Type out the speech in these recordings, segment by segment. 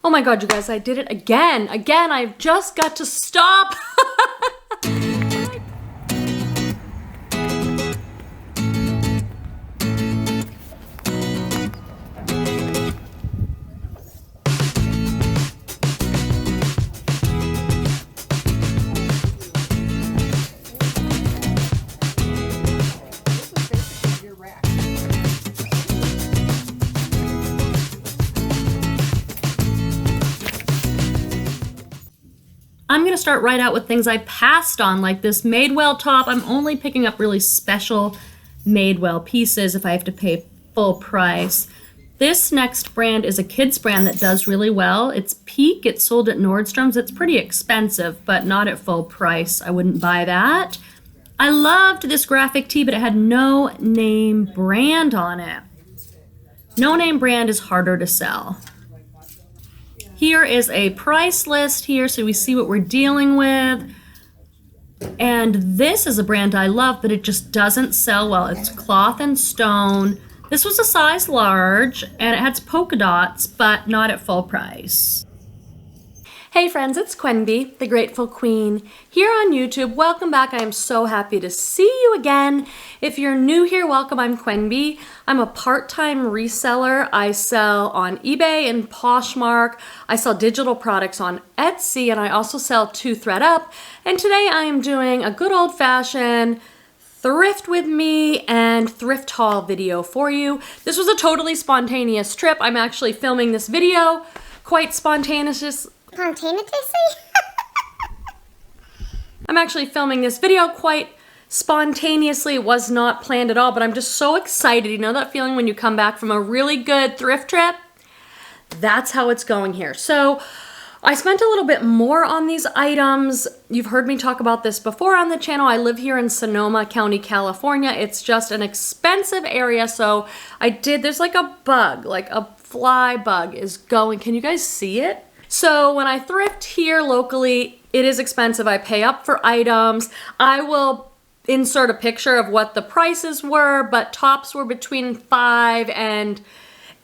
Oh my God, you guys, I did it again. I've just got to stop. I'm gonna start right out with things I passed on, like this Madewell top. I'm only picking up really special Madewell pieces if I have to pay full price. This next brand is a kids brand that does really well. It's Peak. It's sold at Nordstrom's. It's pretty expensive, but not at full price. I wouldn't buy that. I loved this graphic tee, but it had no name brand on it. No name brand is harder to sell. Here is a price list here so we see what we're dealing with. And this is a brand I love, but it just doesn't sell well. It's cloth and stone. This was a size large and it has polka dots, but not at full price. Hey friends, it's Quenby, the Grateful Queen, here on YouTube. Welcome back. I am so happy to see you again. If you're new here, welcome. I'm Quenby. I'm a part-time reseller. I sell on eBay and Poshmark. I sell digital products on Etsy, and I also sell to Thredup. And today I am doing a good old-fashioned thrift with me and thrift haul video for you. This was a totally spontaneous trip. I'm actually filming this video quite spontaneously. I'm actually filming this video quite spontaneously. It was not planned at all, but I'm just so excited. You know that feeling when you come back from a really good thrift trip? That's how it's going here. So I spent a little bit more on these items. You've heard me talk about this before on the channel. I live here in Sonoma County, California. It's just an expensive area, so there's like a bug, like a fly bug is going. Can you guys see it? So when I thrift here locally, it is expensive. I pay up for items. I will insert a picture of what the prices were, but tops were between $5 and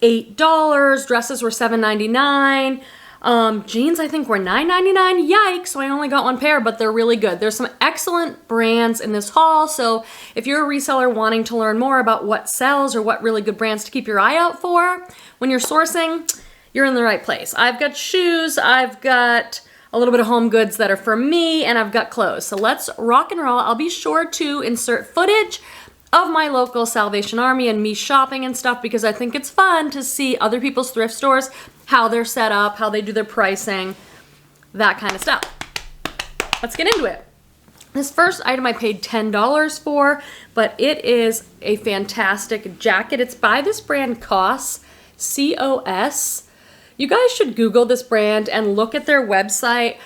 $8. Dresses were $7.99. Jeans I think were $9.99. Yikes, so I only got one pair, but they're really good. There's some excellent brands in this haul, so if you're a reseller wanting to learn more about what sells or what really good brands to keep your eye out for when you're sourcing, you're in the right place. I've got shoes, I've got a little bit of home goods that are for me, and I've got clothes. So let's rock and roll. I'll be sure to insert footage of my local Salvation Army and me shopping and stuff because I think it's fun to see other people's thrift stores, how they're set up, how they do their pricing, that kind of stuff. Let's get into it. This first item I paid $10 for, but it is a fantastic jacket. It's by this brand COS, C-O-S. You guys should Google this brand and look at their website.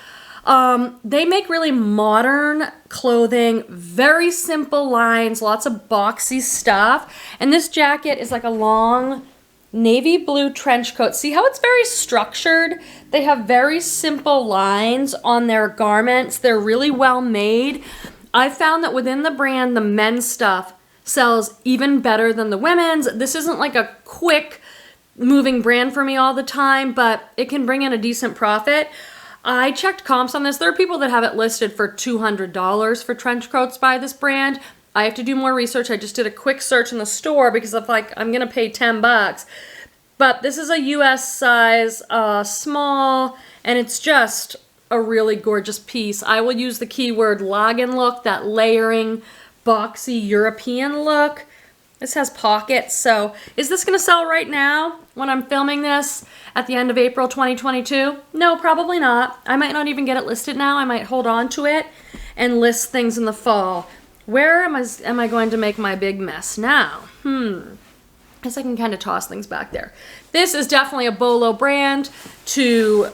They make really modern clothing, very simple lines, lots of boxy stuff. And this jacket is like a long navy blue trench coat. See how it's very structured? They have very simple lines on their garments. They're really well made. I found that within the brand, the men's stuff sells even better than the women's. This isn't like a quick moving brand for me all the time, but it can bring in a decent profit. I checked comps on this. There are people that have it listed for $200 for trench coats by this brand. I have to do more research. I just did a quick search in the store because I'm gonna pay 10 bucks. But this is a US size, small, and it's just a really gorgeous piece. I will use the keyword login look, that layering, boxy European look. This has pockets, so is this gonna sell right now when I'm filming this at the end of April 2022? No, probably not. I might not even get it listed now. I might hold on to it and list things in the fall. Where am I going to make my big mess now? I guess I can kind of toss things back there. This is definitely a Bolo brand to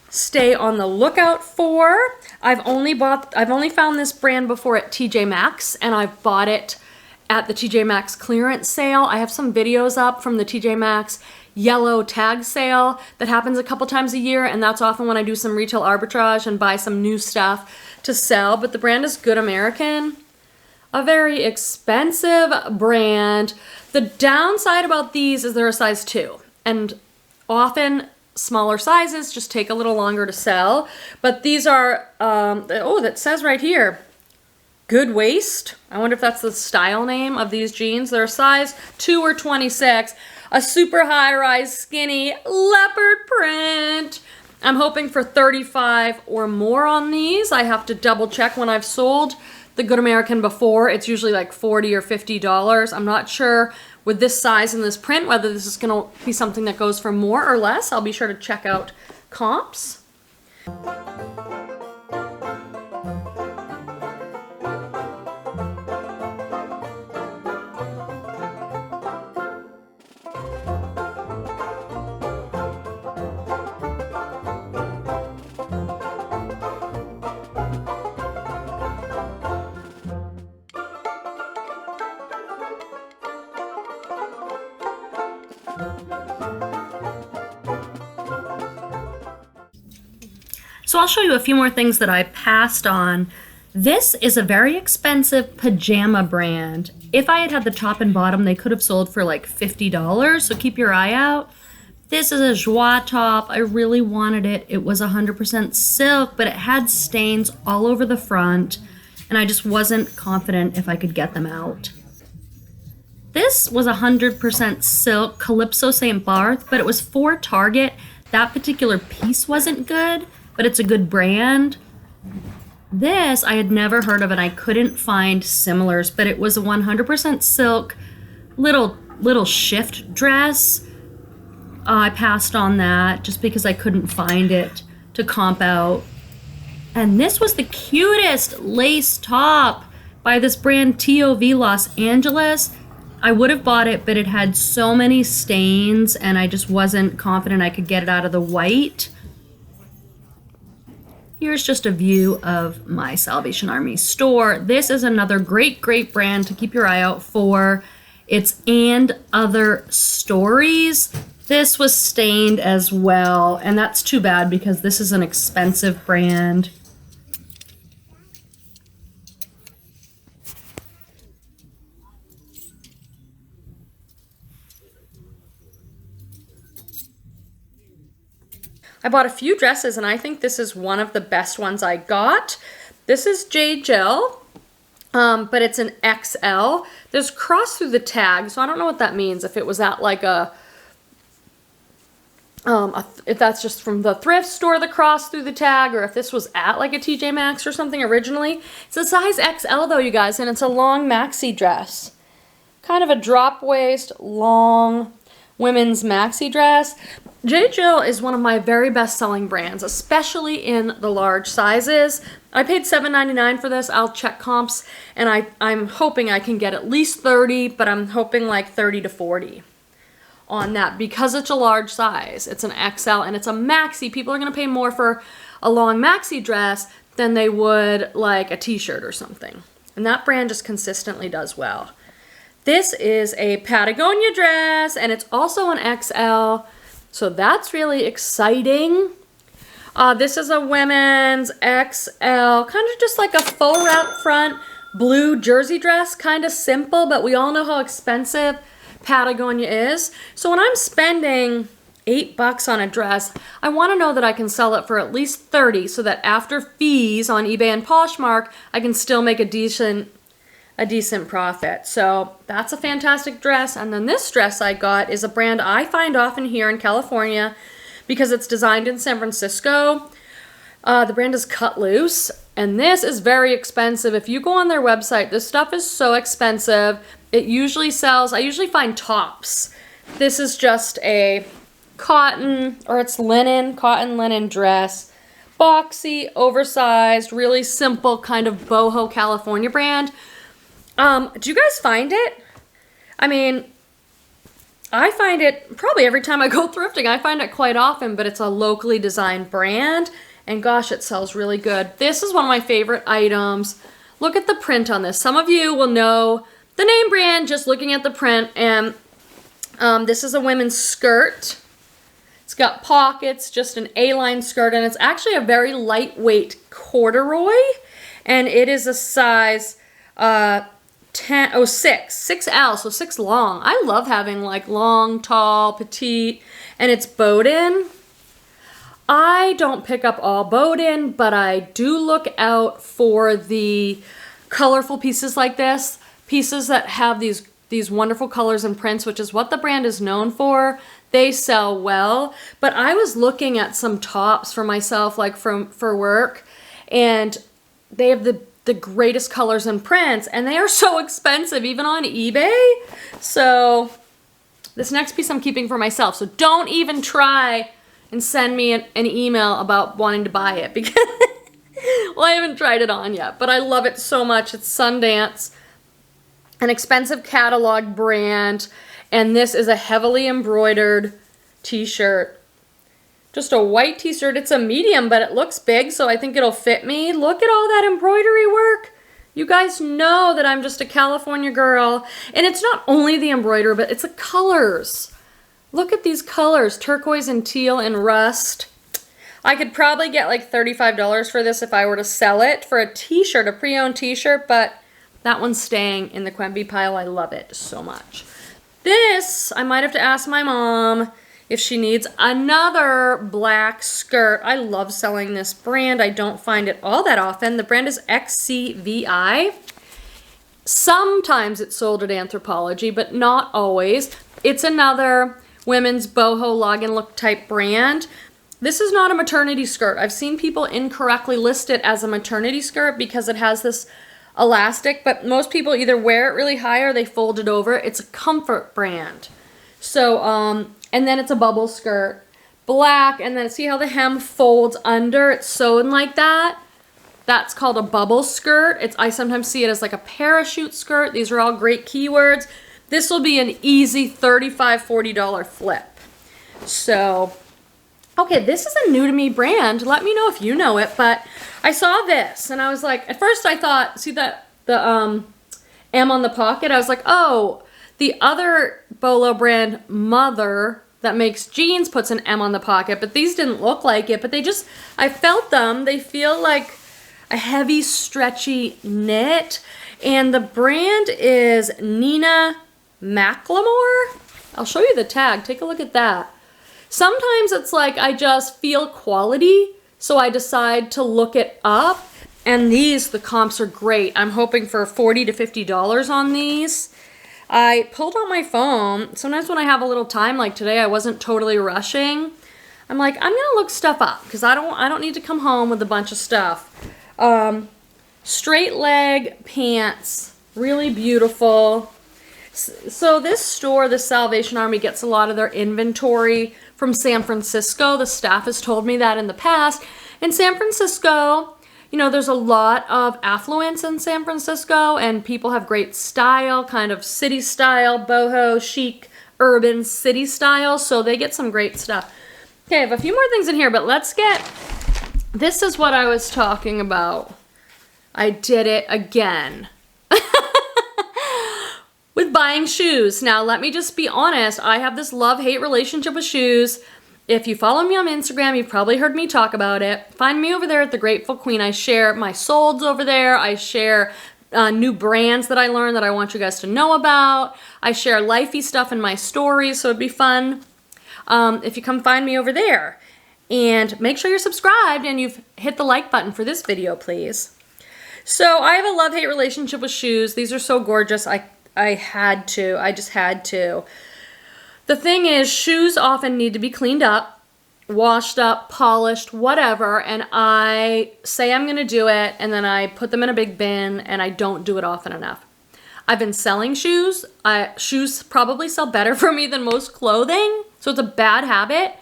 stay on the lookout for. I've only found this brand before at TJ Maxx, and I've bought it at the TJ Maxx clearance sale. I have some videos up from the TJ Maxx yellow tag sale that happens a couple times a year, and that's often when I do some retail arbitrage and buy some new stuff to sell. But the brand is Good American, a very expensive brand. The downside about these is they're a size 2, and often smaller sizes just take a little longer to sell. But these are, oh, that says right here, Good Waist. I wonder if that's the style name of these jeans. They're a size 2 or 26. A super high-rise skinny leopard print. I'm hoping for 35 or more on these. I have to double check. When I've sold the Good American before, it's usually like $40 or $50. I'm not sure with this size and this print whether this is gonna be something that goes for more or less. I'll be sure to check out comps. So I'll show you a few more things that I passed on. This is a very expensive pajama brand. If I had had the top and bottom, they could have sold for like $50, so keep your eye out. This is a joie top. I really wanted it. It was 100% silk, but it had stains all over the front, and I just wasn't confident if I could get them out. This was 100% silk, Calypso St. Barth, but it was for Target. That particular piece wasn't good, but it's a good brand. This I had never heard of, and I couldn't find similars, but it was a 100% silk little shift dress. I passed on that just because I couldn't find it to comp out. And this was the cutest lace top by this brand TOV Los Angeles. I would have bought it, but it had so many stains and I just wasn't confident I could get it out of the white. Here's just a view of my Salvation Army store. This is another great brand to keep your eye out for. It's And Other Stories. This was stained as well, and that's too bad because this is an expensive brand. I bought a few dresses, and I think this is one of the best ones I got. This is J. Jill, but it's an XL. There's cross through the tag, so I don't know what that means. If it was at like if that's just from the thrift store, the cross through the tag, or if this was at like a TJ Maxx or something originally. It's a size XL though, you guys, and it's a long maxi dress. Kind of a drop waist, long women's maxi dress. J. Jill is one of my very best selling brands, especially in the large sizes. I paid $7.99 for this. I'll check comps, and I'm hoping I can get at least 30, but I'm hoping like 30 to 40 on that because it's a large size. It's an XL and it's a maxi. People are going to pay more for a long maxi dress than they would like a t-shirt or something. And that brand just consistently does well. This is a Patagonia dress, and it's also an XL. So that's really exciting. This is a women's XL, kind of just like a full wrap front blue jersey dress, kind of simple, but we all know how expensive Patagonia is. So when I'm spending $8 on a dress, I want to know that I can sell it for at least 30 so that after fees on eBay and Poshmark, I can still make a decent profit. So that's a fantastic dress. And then this dress I got is a brand I find often here in California because it's designed in San Francisco. The brand is Cut Loose, and this is very expensive. If you go on their website, this stuff is so expensive. It usually sells, I usually find tops. This is just a cotton, or it's linen, cotton linen dress. Boxy, oversized, really simple kind of boho California brand. Do you guys find it? I mean, I find it probably every time I go thrifting. I find it quite often, but it's a locally designed brand, and gosh, it sells really good. This is one of my favorite items. Look at the print on this. Some of you will know the name brand just looking at the print, and this is a women's skirt. It's got pockets, just an A-line skirt, and it's actually a very lightweight corduroy, and it is a size 6L, so 6 long. I love having like long, tall, petite, and it's bowed in. I don't pick up all bowed-in, but I do look out for the colorful pieces like this, pieces that have these wonderful colors and prints, which is what the brand is known for. They sell well, but I was looking at some tops for myself, like for work, and they have the greatest colors and prints, and they are so expensive, even on eBay. So this next piece I'm keeping for myself. So don't even try and send me an email about wanting to buy it, because well, I haven't tried it on yet, but I love it so much. It's Sundance, an expensive catalog brand, and this is a heavily embroidered t-shirt. Just a white t-shirt. It's a medium, but it looks big, so I think it'll fit me. Look at all that embroidery work. You guys know that I'm just a California girl, and it's not only the embroidery, but it's the colors. Look at these colors, turquoise and teal and rust. I could probably get like $35 for this if I were to sell it for a t-shirt, a pre-owned t-shirt, but that one's staying in the Quemby pile. I love it so much. This, I might have to ask my mom if she needs another black skirt. I love selling this brand. I don't find it all that often. The brand is XCVI. Sometimes it's sold at Anthropologie, but not always. It's another women's boho login look type brand. This is not a maternity skirt. I've seen people incorrectly list it as a maternity skirt because it has this elastic, but most people either wear it really high or they fold it over. It's a comfort brand. So, and then it's a bubble skirt, black, and then see how the hem folds under? It's sewn like that. That's called a bubble skirt. I sometimes see it as like a parachute skirt. These are all great keywords. This will be an easy $35, $40 flip. So, okay, this is a new to me brand. Let me know if you know it, but I saw this and I was like, at first I thought, see that the M on the pocket? I was like, oh, the other Bolo brand, Mother, that makes jeans puts an M on the pocket, but these didn't look like it, but they just, I felt them. They feel like a heavy, stretchy knit, and the brand is Nina Macklemore. I'll show you the tag. Take a look at that. Sometimes it's like I just feel quality, so I decide to look it up. And these, the comps are great. I'm hoping for $40 to $50 on these. I pulled out my phone. Sometimes when I have a little time, like today, I wasn't totally rushing. I'm like, I'm gonna look stuff up because I don't need to come home with a bunch of stuff. Straight leg pants, really beautiful. So this store, the Salvation Army, gets a lot of their inventory from San Francisco. The staff has told me that in the past. In San Francisco, you know, there's a lot of affluence in San Francisco, and people have great style, kind of city style, boho, chic, urban city style, so they get some great stuff. Okay, I have a few more things in here, but let's get, this is what I was talking about. I did it again. With buying shoes. Now, let me just be honest. I have this love-hate relationship with shoes. If you follow me on Instagram, you've probably heard me talk about it. Find me over there at The Grateful Queen. I share my solds over there. I share new brands that I learned that I want you guys to know about. I share lifey stuff in my stories, so it'd be fun if you come find me over there. And make sure you're subscribed and you've hit the like button for this video, please. So I have a love-hate relationship with shoes. These are so gorgeous. I just had to. The thing is, shoes often need to be cleaned up, washed up, polished, whatever, and I say I'm going to do it, and then I put them in a big bin, and I don't do it often enough. I've been selling shoes. Shoes probably sell better for me than most clothing, so it's a bad habit.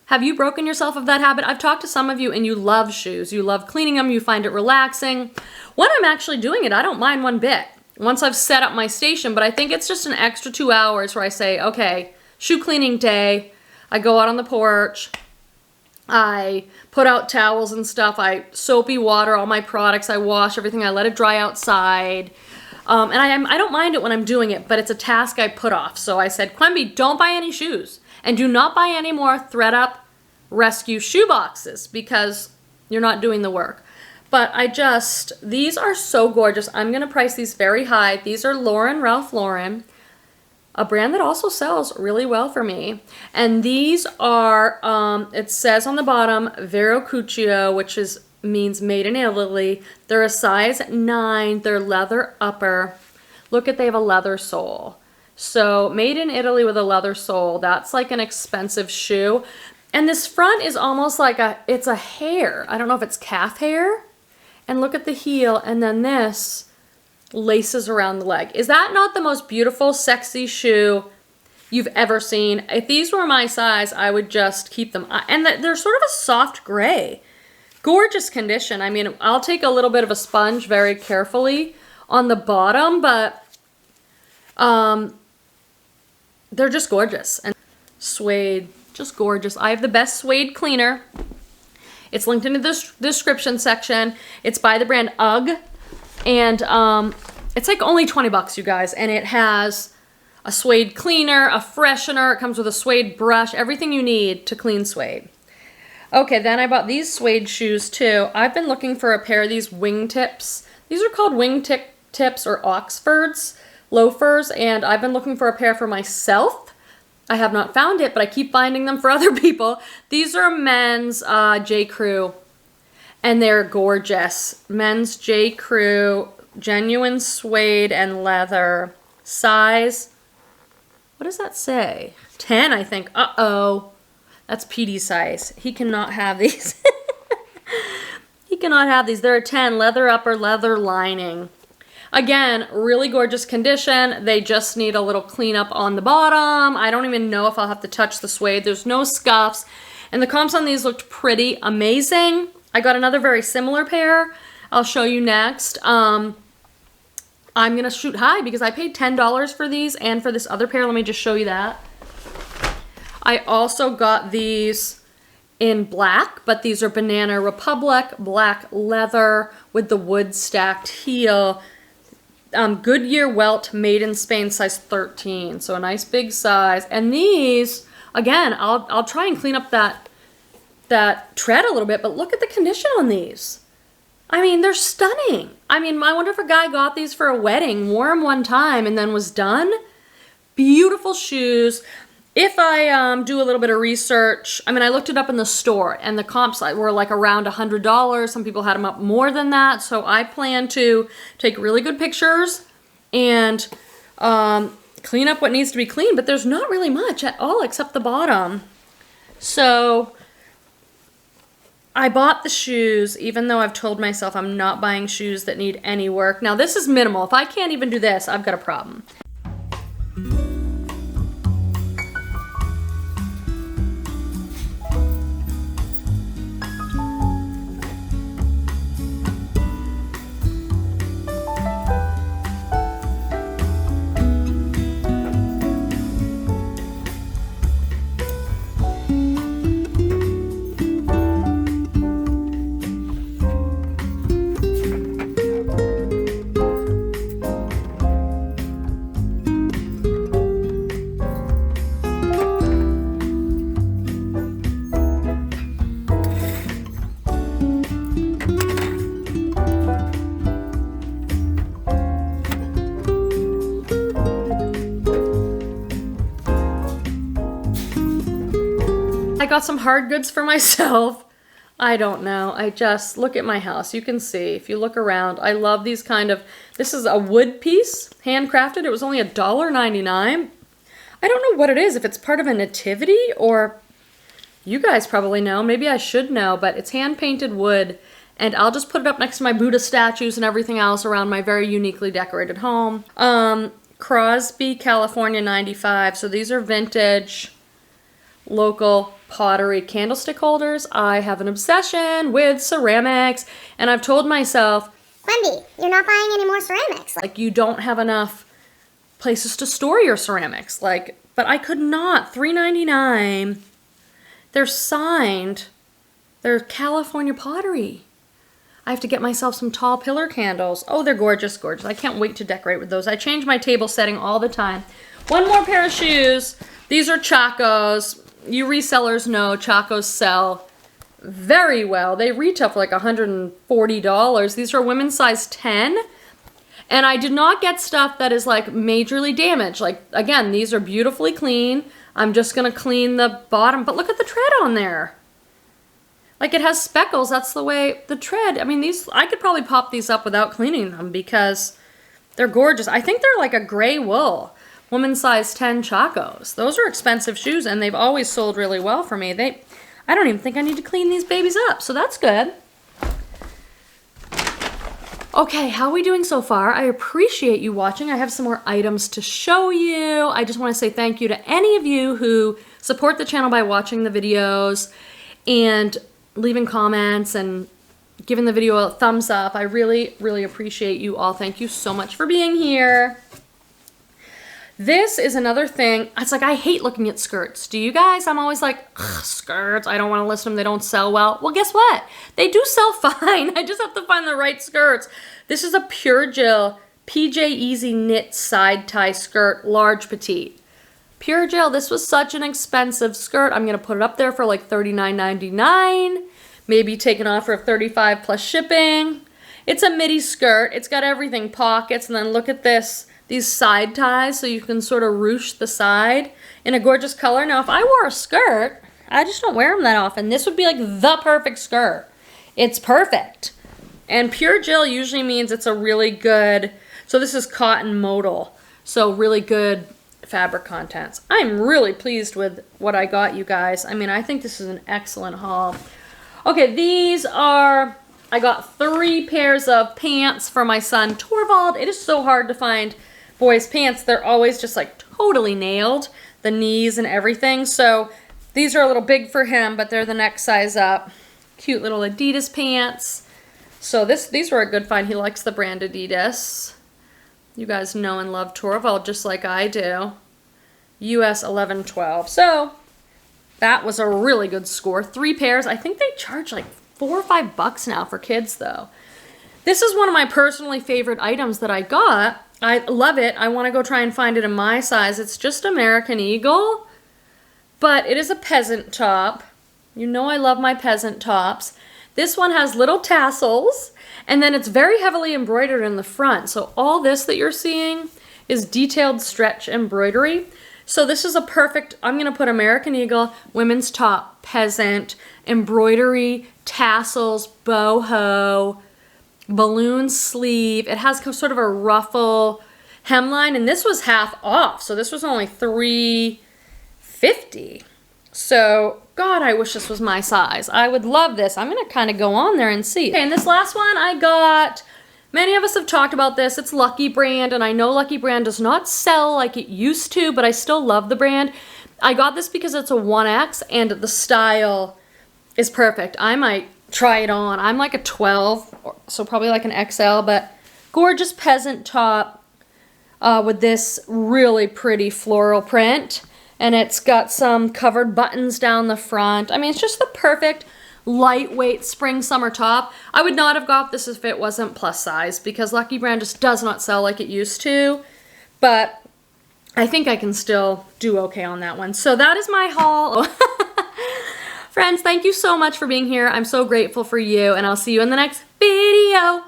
Have you broken yourself of that habit? I've talked to some of you, and you love shoes. You love cleaning them. You find it relaxing. When I'm actually doing it, I don't mind one bit. Once I've set up my station, but I think it's just an extra 2 hours where I say, okay, shoe cleaning day. I go out on the porch. I put out towels and stuff. I soapy water all my products. I wash everything. I let it dry outside. And I don't mind it when I'm doing it, but it's a task I put off. So I said, Quemby, don't buy any shoes. And do not buy any more Thredup rescue shoe boxes because you're not doing the work. But these are so gorgeous. I'm going to price these very high. These are Ralph Lauren. a brand that also sells really well for me. And these are, it says on the bottom, Vero Cuccio, which means made in Italy. They're a size 9. They're leather upper. Look at, they have a leather sole. So made in Italy with a leather sole. That's like an expensive shoe. And this front is almost like it's a hair. I don't know if it's calf hair. And look at the heel. And then this laces around the leg. Is that not the most beautiful, sexy shoe you've ever seen? If these were my size, I would just keep them. And they're sort of a soft gray. Gorgeous condition. I mean, I'll take a little bit of a sponge very carefully on the bottom, but they're just gorgeous. And suede, just gorgeous. I have the best suede cleaner. It's linked in the description section. It's by the brand UGG. And it's like only 20 bucks, you guys. And it has a suede cleaner, a freshener. It comes with a suede brush, everything you need to clean suede. Okay, then I bought these suede shoes too. I've been looking for a pair of these wingtips. These are called wingtips or Oxfords loafers. And I've been looking for a pair for myself. I have not found it, but I keep finding them for other people. These are men's J. Crew. And they're gorgeous. Men's J. Crew, genuine suede and leather. Size, what does that say? 10, I think. Uh-oh. That's Petey's size. He cannot have these. He cannot have these. They're a 10, leather upper, leather lining. Again, really gorgeous condition. They just need a little cleanup on the bottom. I don't even know if I'll have to touch the suede. There's no scuffs. And the comps on these looked pretty amazing. I got another very similar pair. I'll show you next. I'm going to shoot high because I paid $10 for these and for this other pair. Let me just show you that. I also got these in black, but these are Banana Republic, black leather with the wood stacked heel. Goodyear welt, made in Spain, size 13. So a nice big size. And these, again, I'll try and clean up that tread a little bit, but look at the condition on these. I mean, they're stunning. I mean, I wonder if a guy got these for a wedding, wore them one time, and then was done. Beautiful shoes. If I do a little bit of research, I mean, I looked it up in the store, and the comps were like around $100. Some people had them up more than that, so I plan to take really good pictures and clean up what needs to be cleaned, but there's not really much at all except the bottom. So I bought the shoes, even though I've told myself I'm not buying shoes that need any work. Now, this is minimal. If I can't even do this, I've got a problem. I got some hard goods for myself. I don't know. I just look at my house. You can see if you look around. I love these kind of, this is a wood piece, handcrafted. It was only $1.99. I don't know what it is, if it's part of a nativity or you guys probably know. Maybe I should know, but it's hand painted wood. And I'll just put it up next to my Buddha statues and everything else around my very uniquely decorated home. Crosby, California, 95. So these are vintage, local pottery candlestick holders. I have an obsession with ceramics, and I've told myself, Wendy, you're not buying any more ceramics. like, you don't have enough places to store your ceramics. Like, but I could not. $3.99. They're signed. They're California pottery. I have to get myself some tall pillar candles. Oh, they're gorgeous, gorgeous. I can't wait to decorate with those. I change my table setting all the time. One more pair of shoes. These are Chacos. You resellers know Chacos sell very well. They retail for like $140. These are women's size 10. And I did not get stuff that is like majorly damaged. Like, again, these are beautifully clean. I'm just gonna clean the bottom, but look at the tread on there. Like, it has speckles, that's the way the tread, I mean, these, I could probably pop these up without cleaning them because they're gorgeous. I think they're like a gray wool, women's size 10 Chacos. Those are expensive shoes and they've always sold really well for me. I don't even think I need to clean these babies up, so that's good. Okay, how are we doing so far? I appreciate you watching. I have some more items to show you. I just want to say thank you to any of you who support the channel by watching the videos and leaving comments and giving the video a thumbs up. I really, really appreciate you all. Thank you so much for being here. This is another thing. It's like I hate looking at skirts. Do you guys? I'm always like, ugh, skirts. I don't want to list them. They don't sell well. Well, guess what? They do sell fine. I just have to find the right skirts. This is a Pure Jill PJ Easy knit side tie skirt, large petite. Pure Jill, this was such an expensive skirt. I'm going to put it up there for like $39.99. Maybe take an offer of $35 plus shipping. It's a midi skirt. It's got everything, pockets, and then look at this. These side ties so you can sort of ruche the side in a gorgeous color. Now, if I wore a skirt, I just don't wear them that often. This would be like the perfect skirt. It's perfect. And Pure Jill usually means it's a really good, so this is cotton modal, so really good fabric contents. I'm really pleased with what I got, you guys. I mean, I think this is an excellent haul. Okay, these are, I got 3 pairs of pants for my son Torvald. It is so hard to find boys' pants. They're always just like totally nailed, the knees and everything. So these are a little big for him, but they're the next size up. Cute little Adidas pants. So these were a good find. He likes the brand Adidas. You guys know and love Torvald just like I do. US 1112. So that was a really good score. 3 pairs. I think they charge like $4 or $5 now for kids though. This is one of my personally favorite items that I got. I love it. I want to go try and find it in my size. It's just American Eagle, but it is a peasant top. You know I love my peasant tops. This one has little tassels, and then it's very heavily embroidered in the front. So all this that you're seeing is detailed stretch embroidery. So this is a perfect, I'm going to put American Eagle, women's top, peasant, embroidery, tassels, boho, balloon sleeve. It has sort of a ruffle hemline, and this was half off. So this was only $3.50. So, God, I wish this was my size. I would love this. I'm going to kind of go on there and see. Okay, and this last one I got, many of us have talked about this. It's Lucky Brand, and I know Lucky Brand does not sell like it used to, but I still love the brand. I got this because it's a 1X, and the style is perfect. I might try it on. I'm like a 12, so probably like an XL, but gorgeous peasant top with this really pretty floral print. And it's got some covered buttons down the front. I mean, it's just the perfect lightweight spring summer top. I would not have got this if it wasn't plus size because Lucky Brand just does not sell like it used to. But I think I can still do okay on that one. So that is my haul. Friends, thank you so much for being here. I'm so grateful for you, and I'll see you in the next video.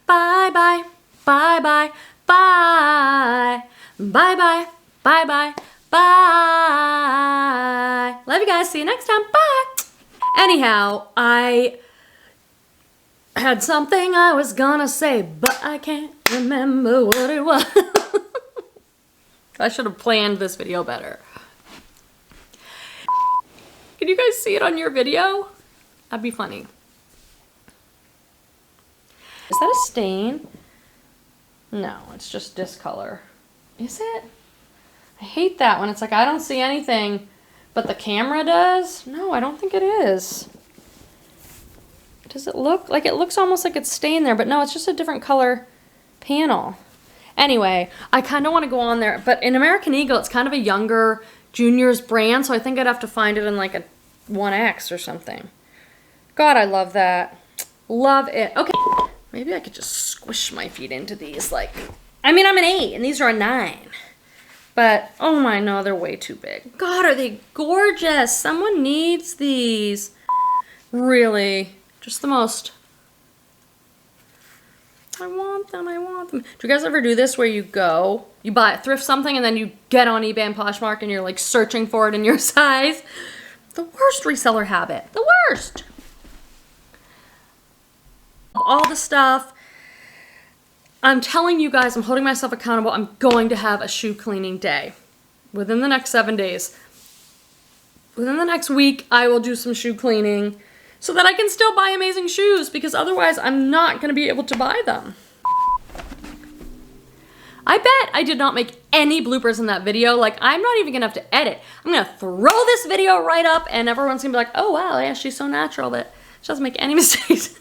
Bye-bye, bye-bye, bye. Bye-bye, bye-bye, bye. Love you guys. See you next time. Bye. Anyhow, I had something I was gonna say, but I can't remember what it was. I should have planned this video better. Can you guys see it on your video? That'd be funny. Is that a stain? No, it's just discolor. Is it? I hate that when it's like I don't see anything, but the camera does. No, I don't think it is. Does it look like it looks almost like it's stained there, but no, it's just a different color panel. Anyway, I kind of want to go on there, but in American Eagle, it's kind of a younger juniors brand, so I think I'd have to find it in like a 1X or something. God, I love that. Love it. Okay, maybe I could just squish my feet into these. Like, I mean, I'm an 8 and these are a 9. But, oh my, no, they're way too big. God, are they gorgeous? Someone needs these. Really, just the most. I want them, I want them. Do you guys ever do this where you thrift something and then you get on eBay and Poshmark and you're like searching for it in your size? The worst reseller habit, the worst. All the stuff. I'm telling you guys, I'm holding myself accountable. I'm going to have a shoe cleaning day within the next 7 days. Within the next week, I will do some shoe cleaning so that I can still buy amazing shoes, because otherwise I'm not going to be able to buy them. I bet I did not make any bloopers in that video. Like, I'm not even going to have to edit. I'm going to throw this video right up and everyone's going to be like, oh wow, yeah, she's so natural that she doesn't make any mistakes.